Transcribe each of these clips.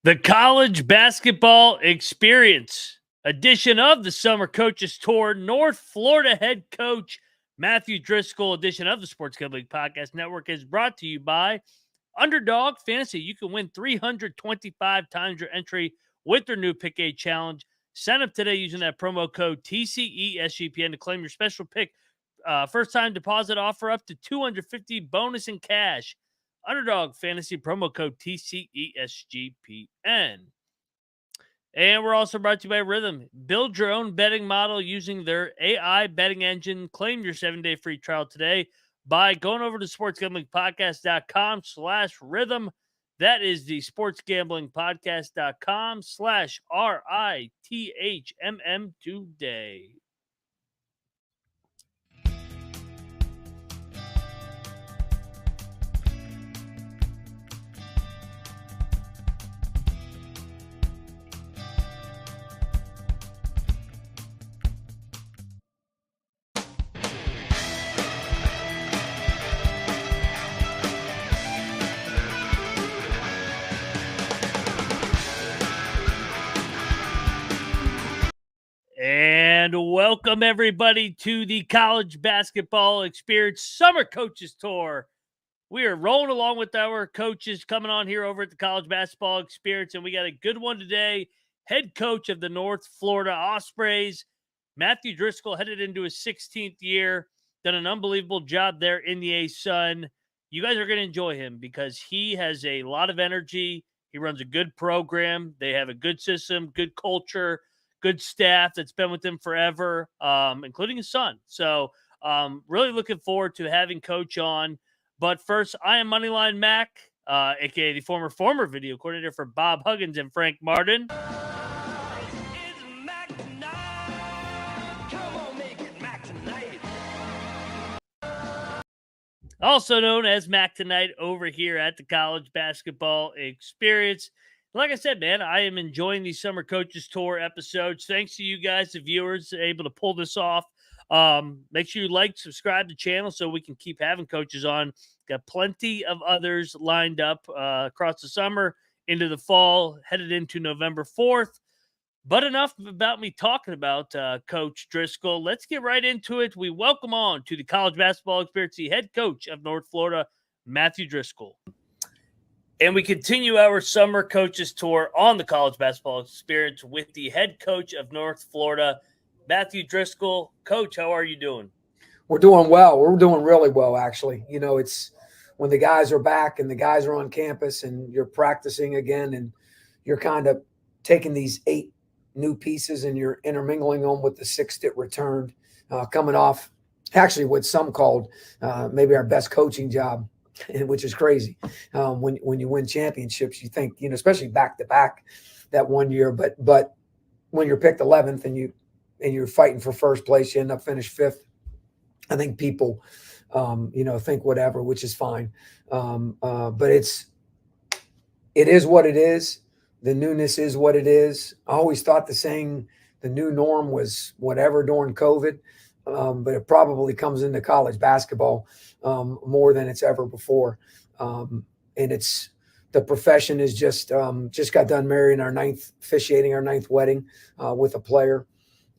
The college basketball experience edition of the Summer Coaches Tour. North Florida head coach Matthew Driscoll edition of the Sports Gambling Podcast Network is brought to you by Underdog Fantasy. You can win 325 times your entry with their new Pick 8 challenge. Sign up today using that promo code TCESGPN to claim your special pick. First-time deposit offer up to $250 bonus in cash. Underdog Fantasy promo code TCESGPN. And we're also brought to you by Rhythm. Build your own betting model using their AI betting engine. Claim your 7-day free trial today by going over to sportsgamblingpodcast.com/rhythm. That is the sportsgamblingpodcast.com/RITHMM today. And welcome everybody to the College Basketball Experience Summer Coaches Tour. We are rolling along with our coaches coming on here over at the College Basketball Experience, and we got a good one today. Head coach of the North Florida Ospreys, Matthew Driscoll, headed into his 16th year, done an unbelievable job there in the A-Sun. You guys are going to enjoy him because he has a lot of energy. He runs a good program. They have a good system, good culture, good staff that's been with him forever, including his son. So really looking forward to having Coach on. But first, I am Moneyline Mac, a.k.a. the former video coordinator for Bob Huggins and Frank Martin. Also known as Mac Tonight over here at the College Basketball Experience. Like I said, man, I am enjoying these Summer Coaches Tour episodes. Thanks to you guys, the viewers, able to pull this off. Make sure you like, subscribe to the channel so we can keep having coaches on. Got plenty of others lined up across the summer, into the fall, headed into November 4th. But enough about me talking about Coach Driscoll. Let's get right into it. We welcome on to the College Basketball Experience, the head coach of North Florida, Matthew Driscoll. And we continue our Summer Coaches Tour on the College Basketball Experience with the head coach of North Florida, Matthew Driscoll. Coach, how are you doing? We're doing well. We're doing really well, actually. You know, it's when the guys are back and the guys are on campus and you're practicing again and you're kind of taking these 8 new pieces and you're intermingling them with the 6 that returned, coming off actually what some called maybe our best coaching job, which is crazy. When you win championships, you think, you know, especially back to back that one year, but when you're picked 11th and you're fighting for first place, you end up finished 5th. I think people, think whatever, which is fine. But it is what it is. The newness is what it is. I always thought the new norm was whatever during COVID. But it probably comes into college basketball more than it's ever before. And it's the profession is just got done marrying officiating our 9th wedding with a player.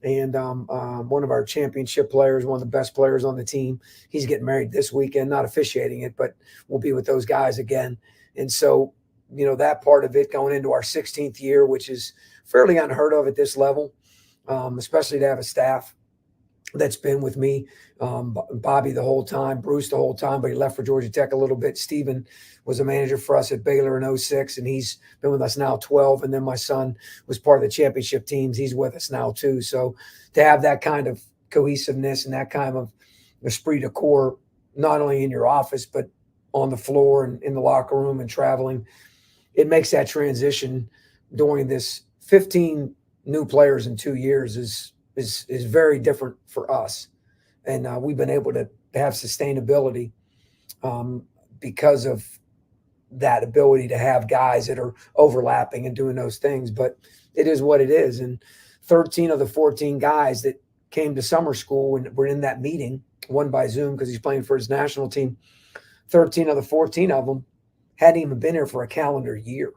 And one of our championship players, one of the best players on the team, he's getting married this weekend, not officiating it, but we'll be with those guys again. And so, you know, that part of it going into our 16th year, which is fairly unheard of at this level, especially to have a staff that's been with me, Bobby the whole time, Bruce the whole time, but he left for Georgia Tech a little bit. Steven was a manager for us at Baylor in 06, and he's been with us now 12. And then my son was part of the championship teams. He's with us now too. So to have that kind of cohesiveness and that kind of esprit de corps, not only in your office, but on the floor and in the locker room and traveling, it makes that transition during this 15 new players in 2 years is very different for us. And we've been able to have sustainability because of that ability to have guys that are overlapping and doing those things. But it is what it is. And 13 of the 14 guys that came to summer school and were in that meeting, one by Zoom because he's playing for his national team, 13 of the 14 of them hadn't even been here for a calendar year.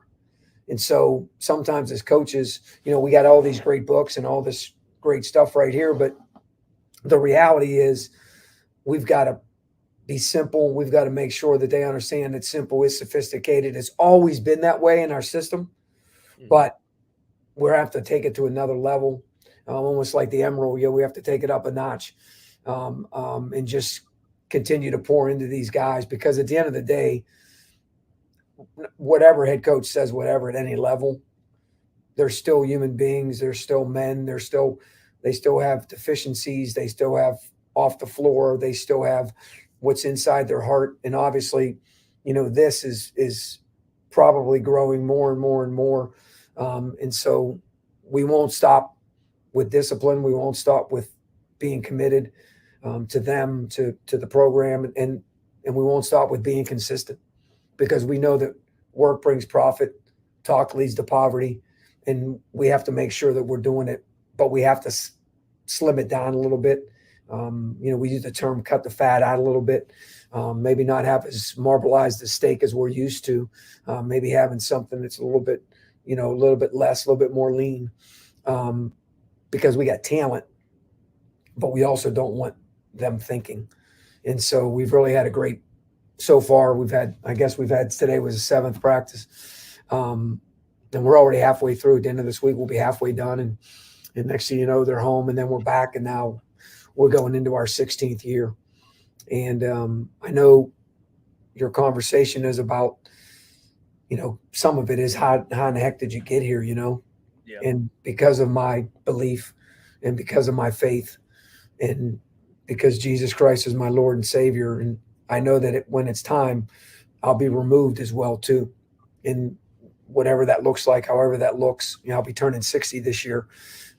And so sometimes as coaches, we got all these great books and all this great stuff right here, but the reality is we've got to be simple. We've got to make sure that they understand that simple is sophisticated. It's always been that way in our system, but we have to take it to another level, almost like the Emerald. We have to take it up a notch, and just continue to pour into these guys, because at the end of the day, whatever head coach says, whatever at any level, they're still human beings. They're still men. They still have deficiencies. They still have off the floor. They still have what's inside their heart. And obviously, this is probably growing more and more and more. And so we won't stop with discipline. We won't stop with being committed to them, to the program, and we won't stop with being consistent, because we know that work brings profit, talk leads to poverty, and we have to make sure that we're doing it, but we have to slim it down a little bit. We use the term cut the fat out a little bit, maybe not have as marbleized a steak as we're used to, maybe having something that's a little bit less, a little bit more lean, because we got talent, but we also don't want them thinking. And so we've really had a great, so far today was the seventh practice. And we're already halfway through. At the end of this week, we'll be halfway done. And next thing you know, they're home, and then we're back. And now we're going into our 16th year. And I know your conversation is about, some of it is how in the heck did you get here, Yeah. And because of my belief and because of my faith and because Jesus Christ is my Lord and Savior. And I know that when it's time, I'll be removed as well too. And whatever that looks like, however that looks, I'll be turning 60 this year.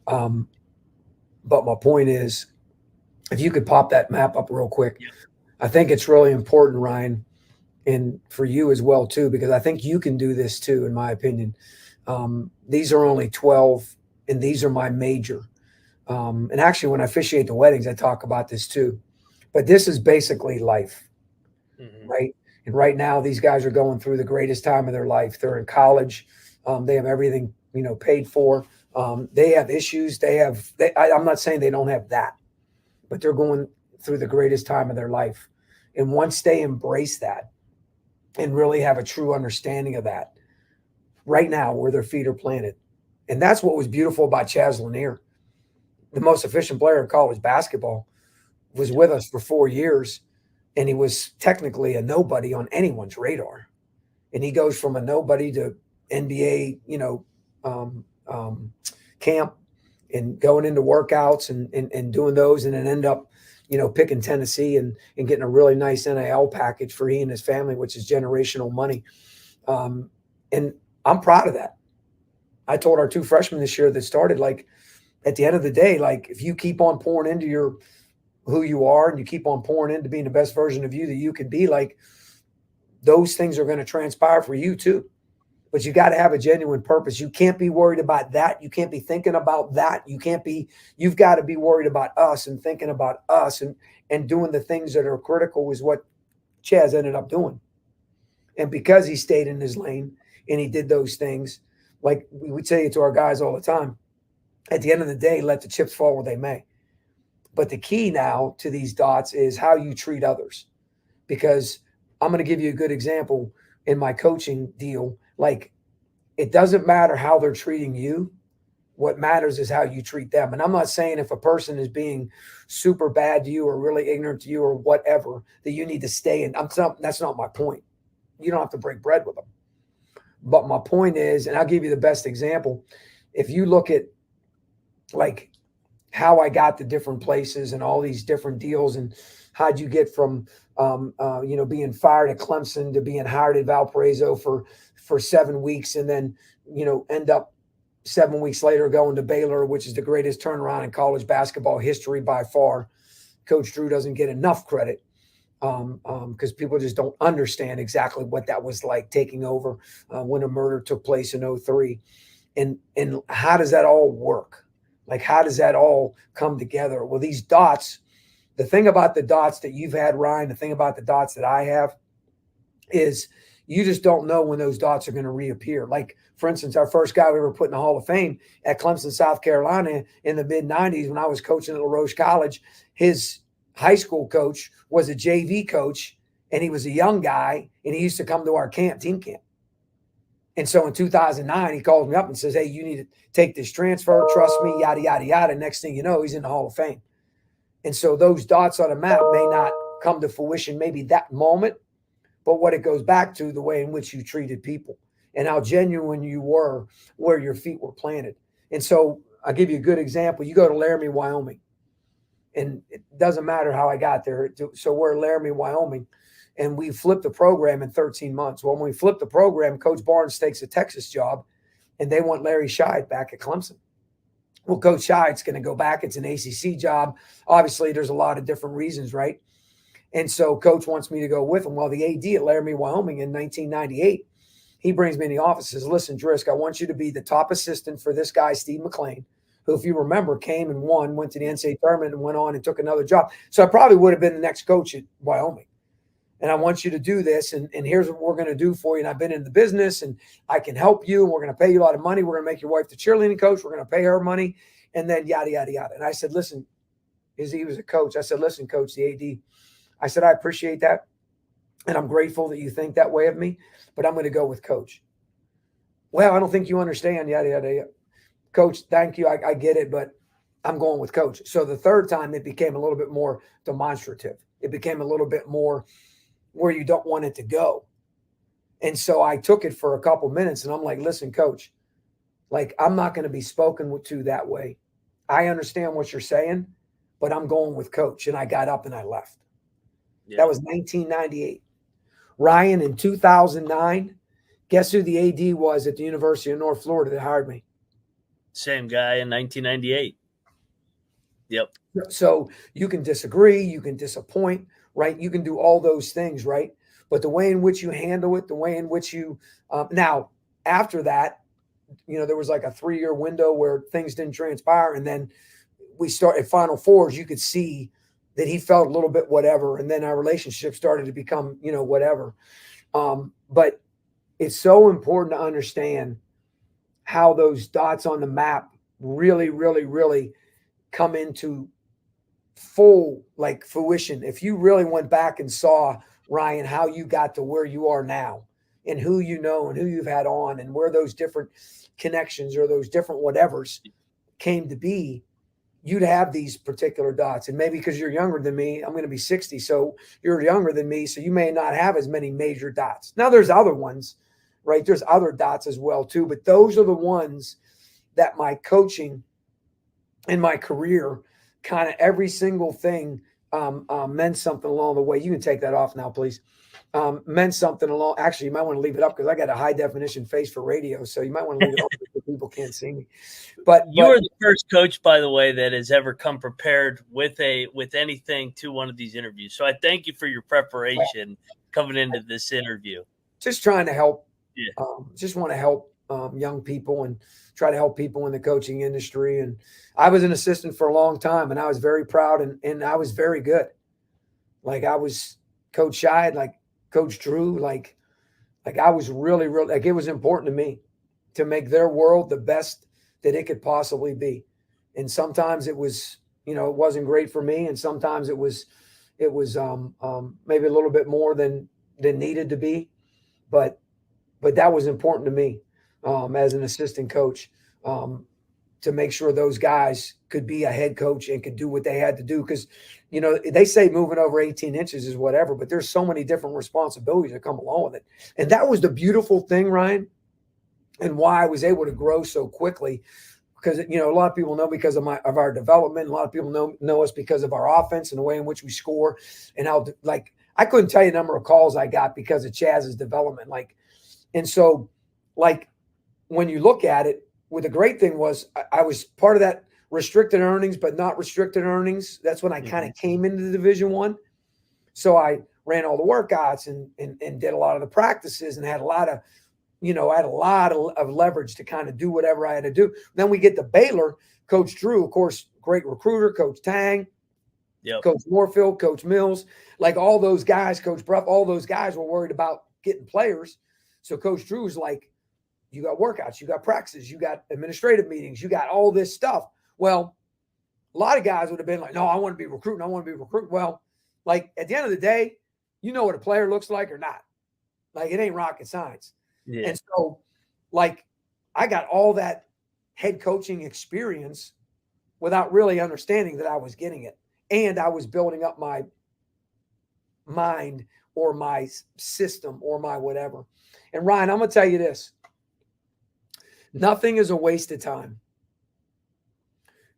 But my point is, if you could pop that map up real quick, I think it's really important, Ryan, and for you as well too, because I think you can do this too, in my opinion. These are only 12, and these are my major. And actually, when I officiate the weddings, I talk about this too. But this is basically life, right? And right now, these guys are going through the greatest time of their life. They're in college. They have everything, paid for. They have issues. I'm not saying they don't have that, but they're going through the greatest time of their life. And once they embrace that and really have a true understanding of that, right now, where their feet are planted. And that's what was beautiful about Chaz Lanier. The most efficient player in college basketball was with us for 4 years, and he was technically a nobody on anyone's radar. And he goes from a nobody to NBA, camp, and going into workouts and doing those, and then end up, picking Tennessee and getting a really nice NIL package for he and his family, which is generational money. And I'm proud of that. I told our 2 freshmen this year that started, like, at the end of the day, like, if you keep on pouring into who you are, and you keep on pouring into being the best version of you that you can be, like, those things are going to transpire for you too. But you got to have a genuine purpose. You can't be worried about that. You can't be thinking about that. You've got to be worried about us and thinking about us and doing the things that are critical, is what Chaz ended up doing. And because he stayed in his lane and he did those things, like we would say to our guys all the time, at the end of the day, let the chips fall where they may. But the key now to these dots is how you treat others. Because I'm going to give you a good example in my coaching deal. Like, it doesn't matter how they're treating you. What matters is how you treat them. And I'm not saying if a person is being super bad to you or really ignorant to you or whatever, that you need to stay in. That's not my point. You don't have to break bread with them. But my point is, and I'll give you the best example. If you look at, like, how I got to different places and all these different deals, and how'd you get from, being fired at Clemson to being hired at Valparaiso for 7 weeks, and then, end up 7 weeks later going to Baylor, which is the greatest turnaround in college basketball history by far. Coach Drew doesn't get enough credit because people just don't understand exactly what that was like, taking over when a murder took place in 2003. And how does that all work? Like, how does that all come together? Well, these dots, the thing about the dots that you've had, Ryan, the thing about the dots that I have is You just don't know when those dots are going to reappear. Like, for instance, our first guy we were put in the Hall of Fame at Clemson, South Carolina in the mid-'90s when I was coaching at LaRoche College. His high school coach was a JV coach, and he was a young guy, and he used to come to our team camp. And so in 2009, he calls me up and says, hey, you need to take this transfer, trust me, yada, yada, yada. Next thing you know, he's in the Hall of Fame. And so those dots on a map may not come to fruition maybe that moment, but what it goes back to the way in which you treated people and how genuine you were where your feet were planted. And so I'll give you a good example. You go to Laramie, Wyoming, and it doesn't matter how I got there. So we're in Laramie, Wyoming, and we flipped the program in 13 months. Well, when we flipped the program, Coach Barnes takes a Texas job, and they want Larry Shyatt back at Clemson. Well, Coach Shyatt's going to go back. It's an ACC job. Obviously, there's a lot of different reasons, right? And so Coach wants me to go with him. Well, the AD at Laramie, Wyoming in 1998, he brings me in the office and says, listen, Driscoll, I want you to be the top assistant for this guy, Steve McLean, who, if you remember, came and won, went to the NCAA tournament and went on and took another job. So I probably would have been the next coach at Wyoming. And I want you to do this, and here's what we're going to do for you. And I've been in the business, and I can help you. And we're going to pay you a lot of money. We're going to make your wife the cheerleading coach. We're going to pay her money, and then yada, yada, yada. And I said, listen, he was a coach. I said, listen, Coach, the AD. I said, I appreciate that, and I'm grateful that you think that way of me, but I'm going to go with Coach. Well, I don't think you understand, yada, yada, yada. Coach, thank you. I get it, but I'm going with Coach. So the third time, it became a little bit more demonstrative. It became a little bit more where you don't want it to go. And so I took it for a couple minutes, and I'm like, listen, Coach, like, I'm not going to be spoken to that way. I understand what you're saying, but I'm going with Coach. And I got up and I left. Yeah. That was 1998. Ryan, in 2009, guess who the AD was at the University of North Florida that hired me? Same guy in 1998. Yep. So you can disagree, you can disappoint, right? You can do all those things, right? But the way in which you handle it, the way in which you now, after that, there was like a 3-year window where things didn't transpire. And then we started at Final Fours. You could see that he felt a little bit whatever. And then our relationship started to become, whatever. But it's so important to understand how those dots on the map really, really, really come into full fruition. If you really went back and saw, Ryan, how you got to where you are now and who you know and who you've had on and where those different connections or those different whatevers came to be, you'd have these particular dots. And maybe because you're younger than me, I'm going to be 60. So you're younger than me. So you may not have as many major dots. Now there's other ones, right? There's other dots as well too, but those are the ones that my coaching and my career, kind of every single thing meant something along the way. You can take that off now, please. Meant something along. Actually, you might want to leave it up because I got a high definition face for radio, so you might want to leave it up because people can't see me. But you are the first coach, by the way, that has ever come prepared with anything to one of these interviews. So I thank you for your preparation coming into this interview. Just trying to help. Yeah. Just want to help young people and try to help people in the coaching industry. And I was an assistant for a long time, and I was very proud and I was very good. Like I was Coach Shyatt, like Coach Drew, like I was really, really, it was important to me to make their world the best that it could possibly be. And sometimes it was, it wasn't great for me. And sometimes it was maybe a little bit more than needed to be. But that was important to me as an assistant coach to make sure those guys could be a head coach and could do what they had to do. Because, they say moving over 18 inches is whatever, but there's so many different responsibilities that come along with it. And that was the beautiful thing, Ryan, and why I was able to grow so quickly. Because, a lot of people know because of our development. A lot of people know us because of our offense and the way in which we score and how, I couldn't tell you the number of calls I got because of Chaz's development. And so, when you look at it, the great thing was I was part of that restricted earnings, but not restricted earnings. That's when I kind of came into the Division I. So I ran all the workouts and did a lot of the practices and had a lot of, of leverage to kind of do whatever I had to do. Then we get to Baylor. Coach Drew, of course, great recruiter. Coach Tang, Coach Moorfield, Coach Mills, all those guys, Coach Bruff, all those guys were worried about getting players. So Coach Drew was like, you got workouts, you got practices, you got administrative meetings, you got all this stuff. Well, a lot of guys would have been like, no, I want to be recruiting. I want to be recruiting. Well, like at the end of the day, you know what a player looks like or not. Like it ain't rocket science. Yeah. And so like I got all that head coaching experience without really understanding that I was getting it. And I was building up my mind or my system or my whatever. And Ryan, I'm going to tell you this. Nothing is a waste of time.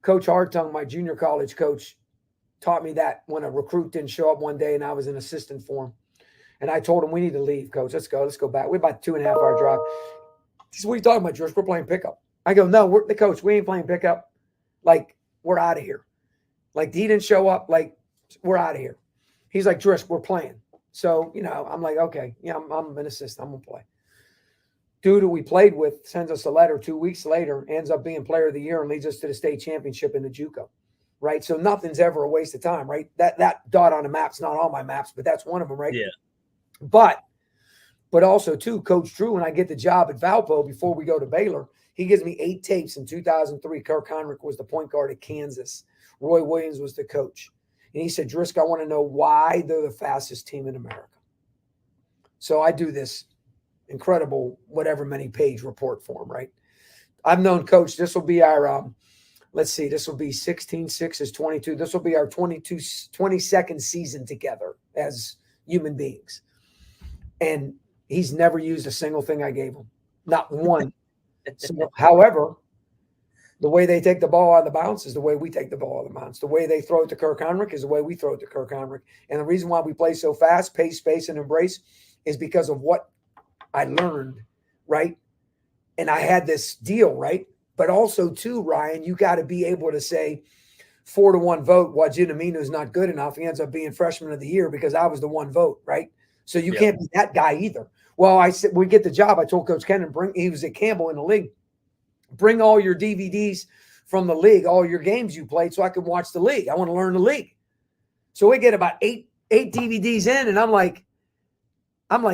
Coach Hartung, my junior college coach, taught me that when a recruit didn't show up one day and I was an assistant for him. And I told him, we need to leave, coach. Let's go back. We're about 2.5 hour drive. He said, what are you talking about, George? We're playing pickup. I go, no, we're the coach. We ain't playing pickup. Like, we're out of here. Like, he didn't show up. Like, we're out of here. He's like, Driscoll, we're playing. So, you know, I'm like, okay, yeah, I'm an assistant. I'm going to play. Dude who we played with sends us a letter 2 weeks later, ends up being player of the year and leads us to the state championship in the JUCO, right? So nothing's ever a waste of time, right? That dot on the map's not all my maps, but that's one of them, right? Yeah. But also, too, Coach Drew, when I get the job at Valpo before we go to Baylor, he gives me 8 tapes in 2003. Kirk Heinrich was the point guard at Kansas. Roy Williams was the coach. And he said, Driscoll, I want to know why they're the fastest team in America. So I do this incredible whatever many page report for him, right? I've known Coach, this will be our, let's see, this will be 16-6 is 22. This will be our 22nd season together as human beings. And he's never used a single thing I gave him. Not one. So, however, the way they take the ball out of the bounce is the way we take the ball out of the bounce. The way they throw it to Kirk Heinrich is the way we throw it to Kirk Heinrich. And the reason why we play so fast, pace, space, and embrace is because of what I learned, right? And I had this deal, right? But also, too, Ryan, you got to be able to say 4-1 vote. Wajinamino is not good enough. He ends up being freshman of the year because I was the one vote, right? So you can't be that guy either. Well, I said, we get the job. I told Coach Kennan, he was at Campbell in the league, bring all your DVDs from the league, all your games you played so I can watch the league. I want to learn the league. So we get about eight DVDs in, and I'm like,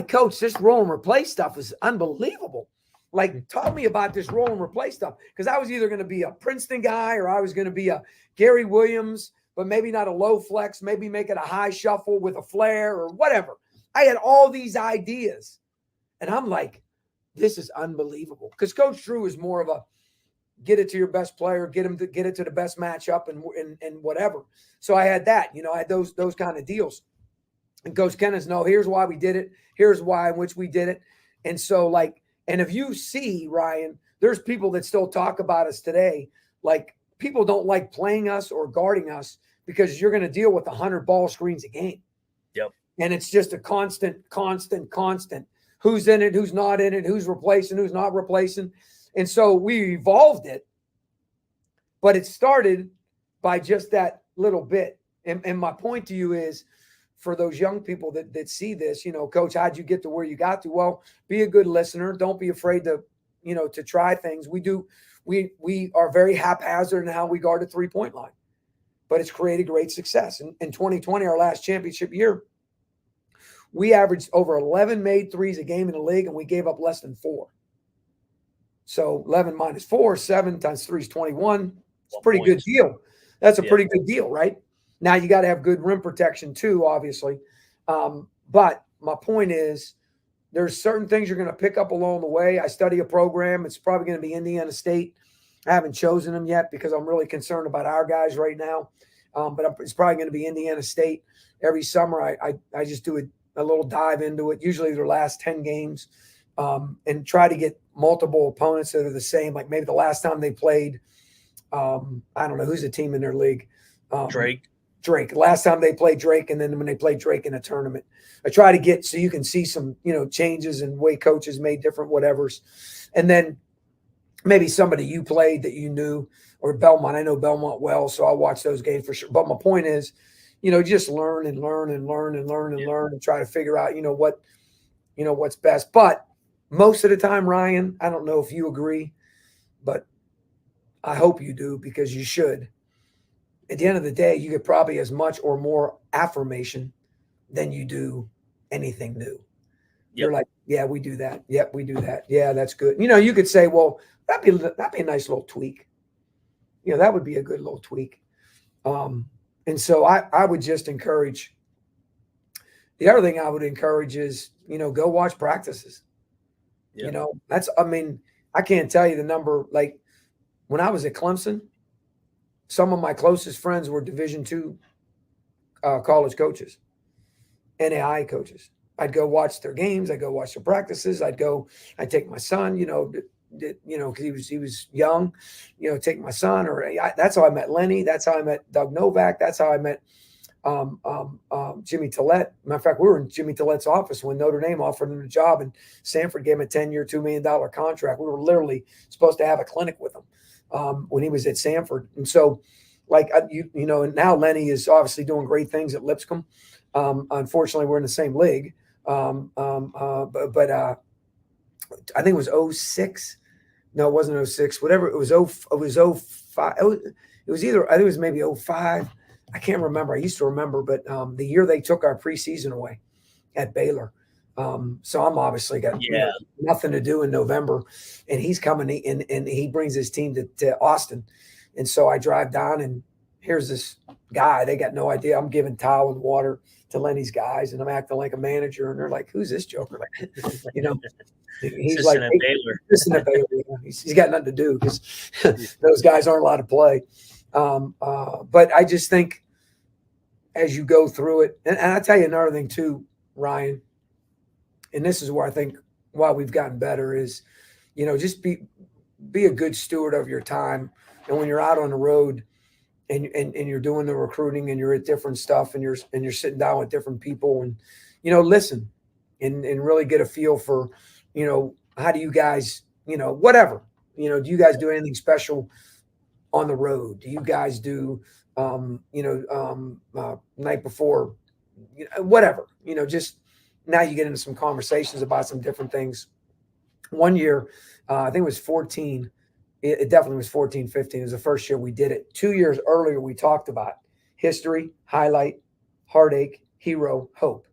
Coach, this roll and replace stuff is unbelievable. Like, tell me about this roll and replace stuff. Because I was either going to be a Princeton guy or I was going to be a Gary Williams, but maybe not a low flex, maybe make it a high shuffle with a flare or whatever. I had all these ideas. And I'm like, this is unbelievable. Because Coach Drew is more of a get it to your best player, get it to the best matchup and whatever. So I had that. You know, I had those kind of deals. And Coach Kenneth, no, here's why we did it. Here's why in which we did it. And so, like, and if you see, Ryan, there's people that still talk about us today. Like, people don't like playing us or guarding us because you're going to deal with 100 ball screens a game. Yep. And it's just a constant. Who's in it, who's not in it, who's replacing, who's not replacing. And so we evolved it. But it started by just that little bit. And my point to you is, for those young people that see this, you know, Coach, how'd you get to where you got to? Well, be a good listener. Don't be afraid to, you know, to try things. We are very haphazard in how we guard the 3-point line, but it's created great success. In 2020, our last championship year, we averaged over 11 made threes a game in the league, and we gave up less than 4. So 11 minus 4, 7 times 3 is 21. It's a pretty good deal. That's a pretty good deal, right? Now, you got to have good rim protection too, obviously. But my point is, there's certain things you're going to pick up along the way. I study a program. It's probably going to be Indiana State. I haven't chosen them yet because I'm really concerned about our guys right now. But it's probably going to be Indiana State. Every summer, I just do a little dive into it, usually their last 10 games, and try to get multiple opponents that are the same. Like maybe the last time they played, I don't know, who's the team in their league? Drake. Last time they played Drake, and then when they played Drake in a tournament. I try to get so you can see some, you know, changes in way coaches made different whatevers. And then maybe somebody you played that you knew, or Belmont. I know Belmont well, so I'll watch those games for sure. But my point is, you know, just learn and try to figure out, you know, what's best. But most of the time, Ryan, I don't know if you agree, but I hope you do because you should. At the end of the day, you get probably as much or more affirmation than you do anything new. They're like, yeah, we do that. Yep, we do that. Yeah, that's good. You could say, well, that'd be a nice little tweak. That would be a good little tweak. And so I would just encourage. The other thing I would encourage is, go watch practices. Yep. I can't tell you the number. Like when I was at Clemson, some of my closest friends were Division II college coaches, NAI coaches. I'd go watch their games. I'd go watch their practices. I'd take my son, because he was young, take my son. That's how I met Lenny. That's how I met Doug Novak. That's how I met Jimmy Tillett. Matter of fact, we were in Jimmy Tillett's office when Notre Dame offered him a job, and Sanford gave him a 10-year, $2 million contract. We were literally supposed to have a clinic with him when he was at Sanford. And so, and now Lenny is obviously doing great things at Lipscomb. Unfortunately, we're in the same league. But I think it was 06. No, it wasn't 06. Whatever it was, it was 05. It was either, I think it was maybe 05. I can't remember. I used to remember, but the year they took our preseason away at Baylor. So I'm obviously got nothing to do in November, and he's coming and he brings his team to Austin. And so I drive down, and here's this guy. They got no idea. I'm giving towel and water to Lenny's guys, and I'm acting like a manager, and they're like, "Who's this joker?" Like, he's like, "Hey, Baylor." He's got nothing to do because those guys aren't allowed to play. But I just think as you go through it, and I tell you another thing too, Ryan, and this is where I think why we've gotten better is, just be a good steward of your time, and when you're out on the road. And you're doing the recruiting, and you're at different stuff, and you're sitting down with different people, and listen and really get a feel for how do you guys whatever do you guys do anything special on the road? Do you guys do night before whatever just now you get into some conversations about some different things. One year, I think it was 14. It definitely was 14, 15. It was the first year we did it. 2 years earlier, we talked about history, highlight, heartache, hero, hope,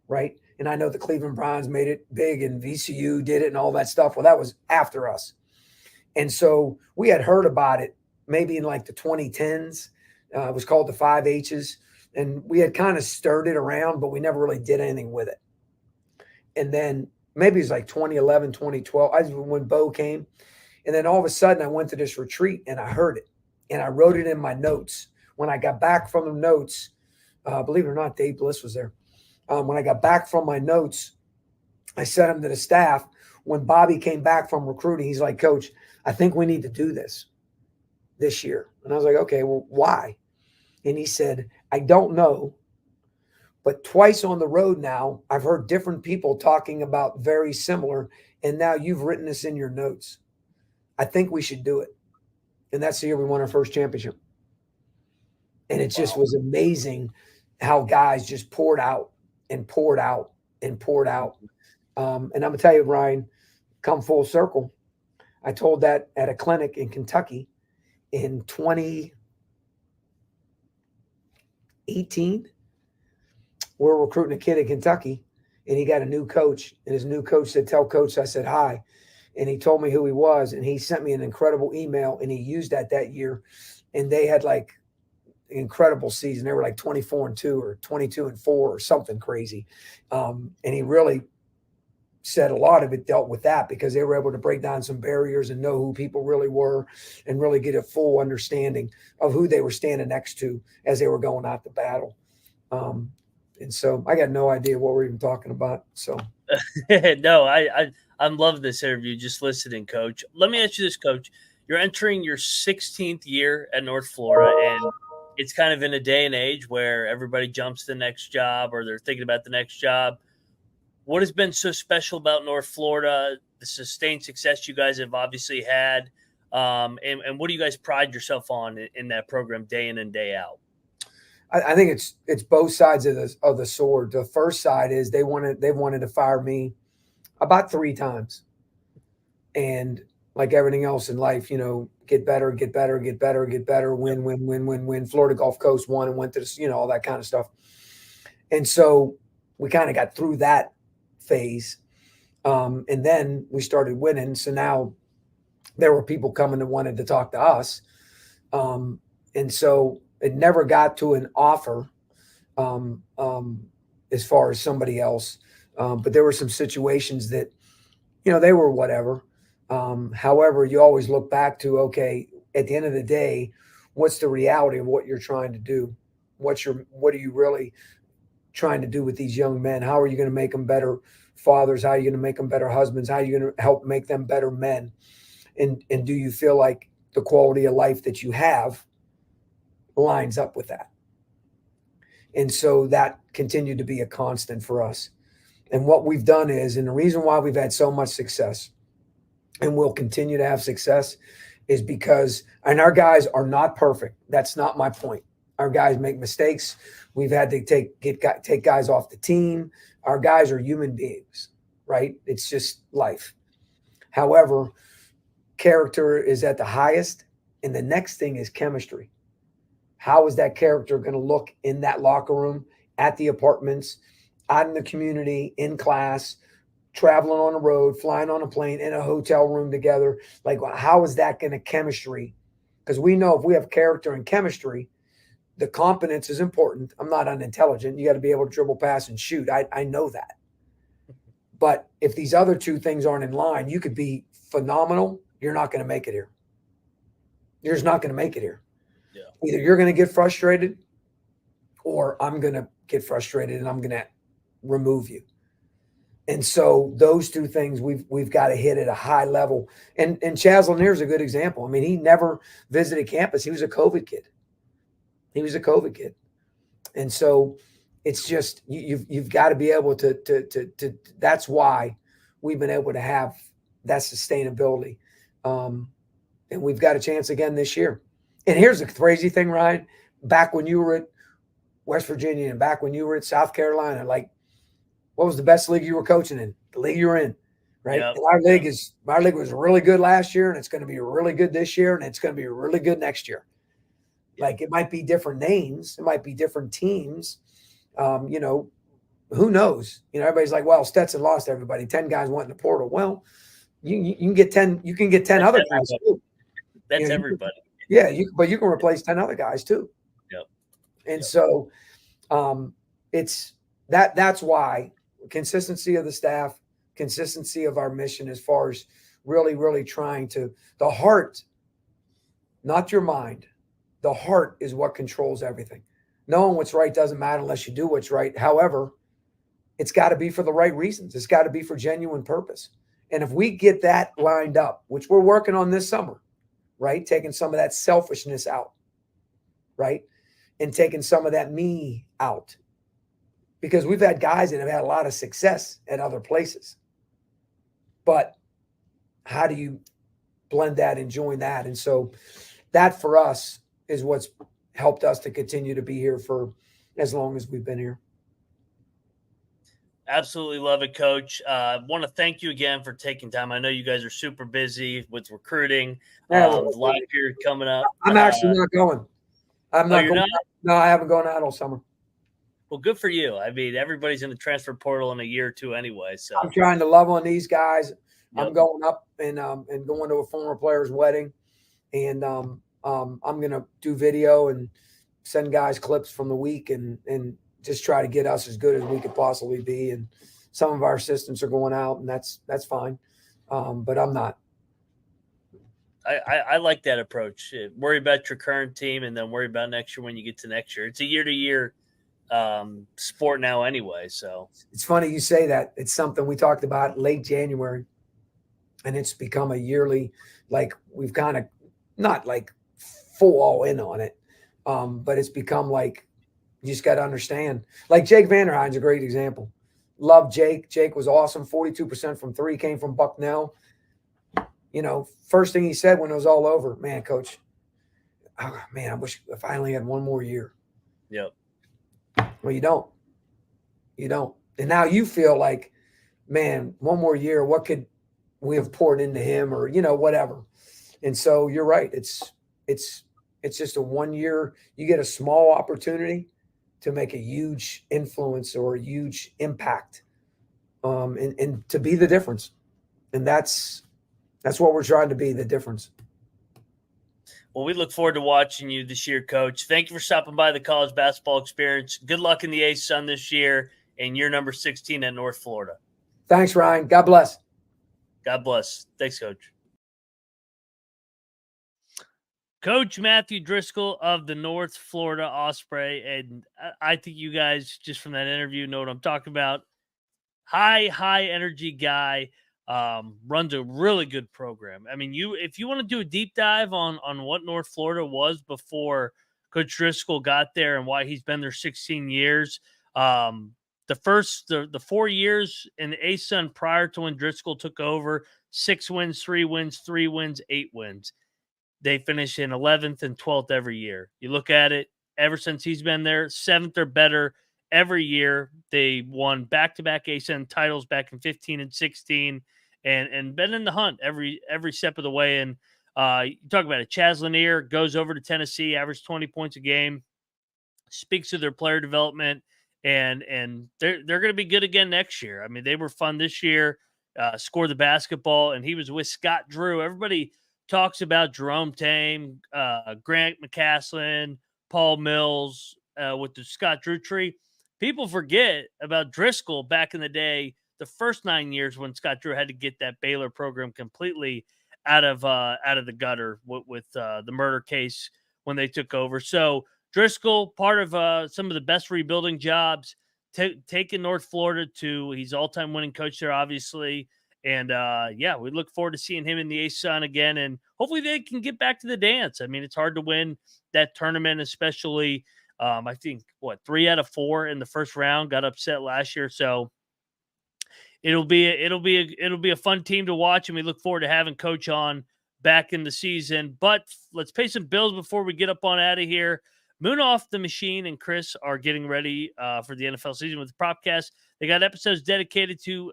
right? And I know the Cleveland Browns made it big, and VCU did it and all that stuff. Well, that was after us. And so we had heard about it maybe in like the 2010s. It was called the 5 H's. And we had kind of stirred it around, but we never really did anything with it. And then maybe it was like 2011, 2012, when Bo came. And then all of a sudden I went to this retreat and I heard it and I wrote it in my notes. When I got back from the notes, believe it or not, Dave Bliss was there. When I got back from my notes, I sent them to the staff. When Bobby came back from recruiting, he's like, "Coach, I think we need to do this year." And I was like, "Okay, well, why?" And he said, "I don't know, but twice on the road now, I've heard different people talking about very similar, and now you've written this in your notes. I think we should do it." And that's the year we won our first championship. And it just was amazing how guys just poured out and poured out and poured out. And I'm going to tell you, Ryan, come full circle. I told that at a clinic in Kentucky in 2018. We're recruiting a kid in Kentucky, and he got a new coach. And his new coach said, "Tell Coach I said hi." And he told me who he was, and he sent me an incredible email, and he used that year. And they had like an incredible season. They were like 24-2 or 22-4 or something crazy. And he really said a lot of it dealt with that because they were able to break down some barriers and know who people really were and really get a full understanding of who they were standing next to as they were going out to battle. And so I got no idea what we're even talking about. So no, I'm loving this interview, just listening, Coach. Let me ask you this, Coach. You're entering your 16th year at North Florida, and it's kind of in a day and age where everybody jumps to the next job or they're thinking about the next job. What has been so special about North Florida, the sustained success you guys have obviously had, and what do you guys pride yourself on in that program day in and day out? I think it's both sides of the sword. The first side is they've wanted to fire me about 3 times. And like everything else in life, get better, win. Florida Gulf Coast won and went to all that kind of stuff. And so we kind of got through that phase. And then we started winning. So now there were people coming that wanted to talk to us. And so it never got to an offer um, um, as far as somebody else. But there were some situations that, they were whatever. However, you always look back to, okay, at the end of the day, what's the reality of what you're trying to do? What are you really trying to do with these young men? How are you going to make them better fathers? How are you going to make them better husbands? How are you going to help make them better men? And do you feel like the quality of life that you have lines up with that? And so that continued to be a constant for us. And what we've done is, and the reason why we've had so much success and will continue to have success is because, and our guys are not perfect. That's not my point. Our guys make mistakes. We've had to take guys off the team. Our guys are human beings, right? It's just life. However, character is at the highest, and the next thing is chemistry. How is that character going to look in that locker room, at the apartments, out in the community, in class, traveling on the road, flying on a plane, in a hotel room together? Like, how is that going to chemistry? Because we know if we have character and chemistry, the competence is important. I'm not unintelligent. You got to be able to dribble, pass, and shoot. I know that. But if these other two things aren't in line, you could be phenomenal. You're not going to make it here. You're just not going to make it here. Yeah. Either you're going to get frustrated, or I'm going to get frustrated and I'm going to remove you. And so those two things we've got to hit at a high level. And Chaz Lanier's a good example. I mean, he never visited campus. He was a COVID kid. And so it's just you've got to be able to that's why we've been able to have that sustainability. And we've got a chance again this year. And here's the crazy thing, Ryan. Back when you were at West Virginia and back when you were at South Carolina, like, what was the best league you were coaching in? The league you were in, right? Yep. Our league was really good last year, and it's going to be really good this year, and it's going to be really good next year. Like, it might be different names, it might be different teams. Who knows? Everybody's like, well, Stetson lost everybody. 10 guys went in the portal. Well, you can get 10. You can get 10 other guys too. That's everybody. But you can replace 10 other guys too. Yep. And so it's that's why consistency of the staff, consistency of our mission as far as really, really trying to, the heart, not your mind, the heart is what controls everything. Knowing what's right doesn't matter unless you do what's right. However, it's got to be for the right reasons. It's got to be for genuine purpose. And if we get that lined up, which we're working on this summer, right? Taking some of that selfishness out, right? And taking some of that me out. Because we've had guys that have had a lot of success at other places. But how do you blend that and join that? And so that for us is what's helped us to continue to be here for as long as we've been here. Absolutely love it, Coach. I want to thank you again for taking time. I know you guys are super busy with recruiting. Live period coming up. I'm actually not going. I'm not going. Not? No, I haven't gone out all summer. Well, good for you. I mean, everybody's in the transfer portal in a year or two anyway. So I'm trying to love on these guys. Yep. I'm going up and going to a former player's wedding, and I'm going to do video and send guys clips from the week and just try to get us as good as we could possibly be. And some of our assistants are going out, and that's fine. But I'm not. I like that approach. Worry about your current team and then worry about next year when you get to next year. It's a year-to-year sport now anyway. So it's funny you say that. It's something we talked about late January, and it's become a yearly, like, we've kind of not like full all in on it. But it's become like, you just got to understand. Like Jake Vanderhein's a great example. Love Jake. Jake was awesome. 42% from three, came from Bucknell. First thing he said when it was all over, man, coach, oh, man, I wish if I only had one more year. Yep. Well, you don't. And now you feel like, man, one more year, what could we have poured into him or, whatever. And so you're right. It's just a 1 year. You get a small opportunity to make a huge influence or a huge impact and to be the difference. And that's what we're trying to be, the difference. Well, we look forward to watching you this year, Coach. Thank you for stopping by the College Basketball Experience. Good luck in the A-Sun this year and year number 16 at North Florida. Thanks, Ryan. God bless. God bless. Thanks, Coach. Coach Matthew Driscoll of the North Florida Osprey. And I think you guys, just from that interview, know what I'm talking about. High energy guy. Runs a really good program. I mean, if you want to do a deep dive on what North Florida was before Coach Driscoll got there and why he's been there 16 years, the 4 years in the A-Sun prior to when Driscoll took over, 6 wins, 3 wins, 3 wins, 8 wins. They finish in 11th and 12th every year. You look at it, ever since he's been there, 7th or better every year. They won back-to-back A-Sun titles back in 15 and 16 and been in the hunt every step of the way. And you talk about it. Chaz Lanier goes over to Tennessee, averaged 20 points a game, speaks to their player development, and they're going to be good again next year. I mean, they were fun this year, scored the basketball, and he was with Scott Drew. Everybody talks about Jerome Tame, Grant McCaslin, Paul Mills with the Scott Drew tree. People forget about Driscoll back in the day, the first 9 years when Scott Drew had to get that Baylor program completely out of the gutter with the murder case when they took over. So Driscoll, part of some of the best rebuilding jobs, taking North Florida to he's all-time winning coach there, obviously. And we look forward to seeing him in the A-Sun again, and hopefully they can get back to the dance. I mean, it's hard to win that tournament, especially. I think 3 out of 4 in the first round got upset last year, so it'll be a fun team to watch, and we look forward to having Coach on back in the season. But let's pay some bills before we get up on out of here. Moon Off the Machine and Chris are getting ready for the NFL season with the Propcast. They got episodes dedicated to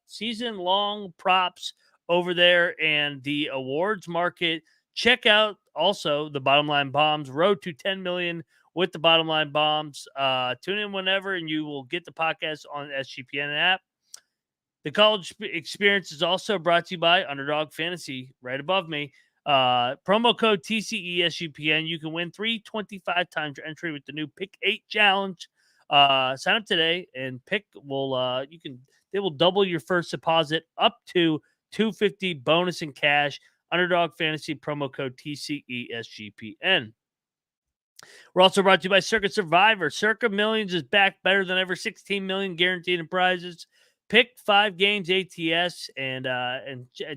season-long props over there and the awards market. Check out also the Bottom Line Bombs, Road to 10 Million with the Bottom Line Bombs. Tune in whenever, and you will get the podcast on the SGPN app. The College Experience is also brought to you by Underdog Fantasy, right above me. Promo code TCESGPN. You can win 325 times your entry with the new Pick 8 Challenge. Sign up today, and Pick will they will double your first deposit up to $250 bonus in cash. Underdog Fantasy, promo code TCESGPN. We're also brought to you by Circuit Survivor. Circa Millions is back better than ever. 16 million guaranteed in prizes. Pick 5 games ATS and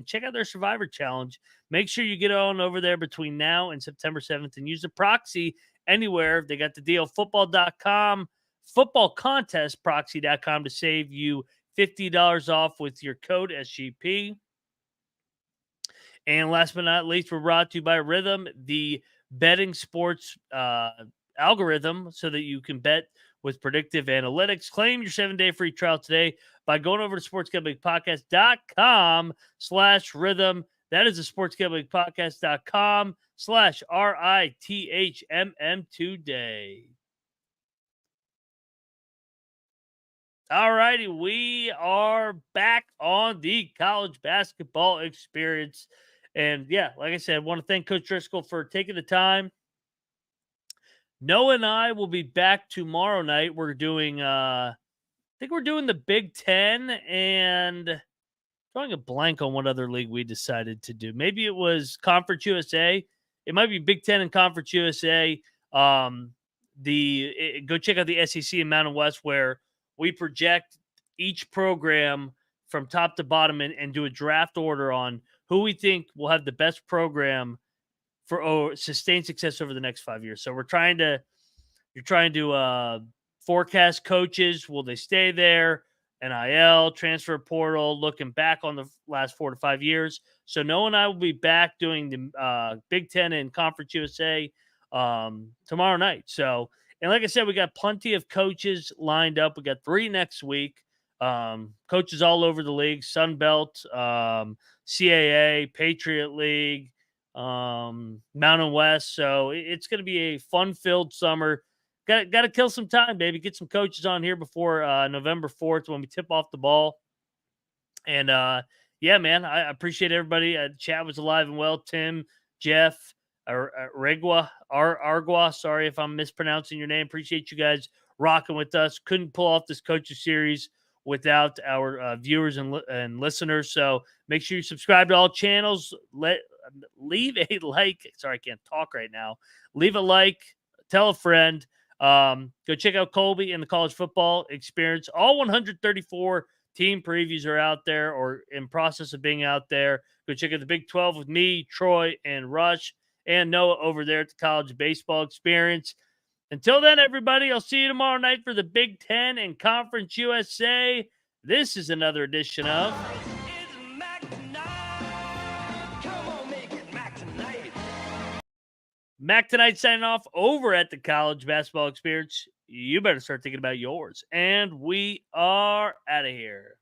check out their Survivor Challenge. Make sure you get on over there between now and September 7th and use the proxy anywhere. They got the deal. Football.com, football contest, proxy.com to save you $50 off with your code SGP. And last but not least, we're brought to you by Rhythm, the betting sports algorithm, so that you can bet with predictive analytics. Claim your 7-day free trial today by going over to sportsgamblingpodcast.com/rhythm. That is the sportsgamblingpodcast.com/RITHMM today. All righty, we are back on the College Basketball Experience. And yeah, like I said, I want to thank Coach Driscoll for taking the time. Noah and I will be back tomorrow night. We're doing, I think we're doing the Big Ten, and drawing a blank on what other league we decided to do. Maybe it was Conference USA. It might be Big Ten and Conference USA. Go check out the SEC and Mountain West, where we project each program from top to bottom and do a draft order on who we think will have the best program for sustained success over the next 5 years. So you're trying to forecast coaches. Will they stay there? NIL, transfer portal, looking back on the last 4 to 5 years. So Noah and I will be back doing the Big Ten and Conference USA tomorrow night. So, and like I said, we got plenty of coaches lined up. We got 3 next week. Coaches all over the league, Sun Belt, CAA, Patriot League, Mountain West. So it's going to be a fun-filled summer. Got to kill some time, baby. Get some coaches on here before November 4th when we tip off the ball. And yeah, man, I appreciate everybody. Chat was alive and well. Tim, Jeff, Argua. Sorry if I'm mispronouncing your name. Appreciate you guys rocking with us. Couldn't pull off this coaches series without our viewers and listeners. So make sure you subscribe to all channels. Leave a like. Sorry, I can't talk right now. Leave a like. Tell a friend. Go check out Colby and the college football experience. All 134 team previews are out there or in process of being out there. Go check out the Big 12 with me, Troy, and Rush, and Noah over there at the college baseball experience. Until then, everybody, I'll see you tomorrow night for the Big 10 and Conference USA. This is another edition of Mac Tonight signing off over at the college basketball experience. You better start thinking about yours. And we are out of here.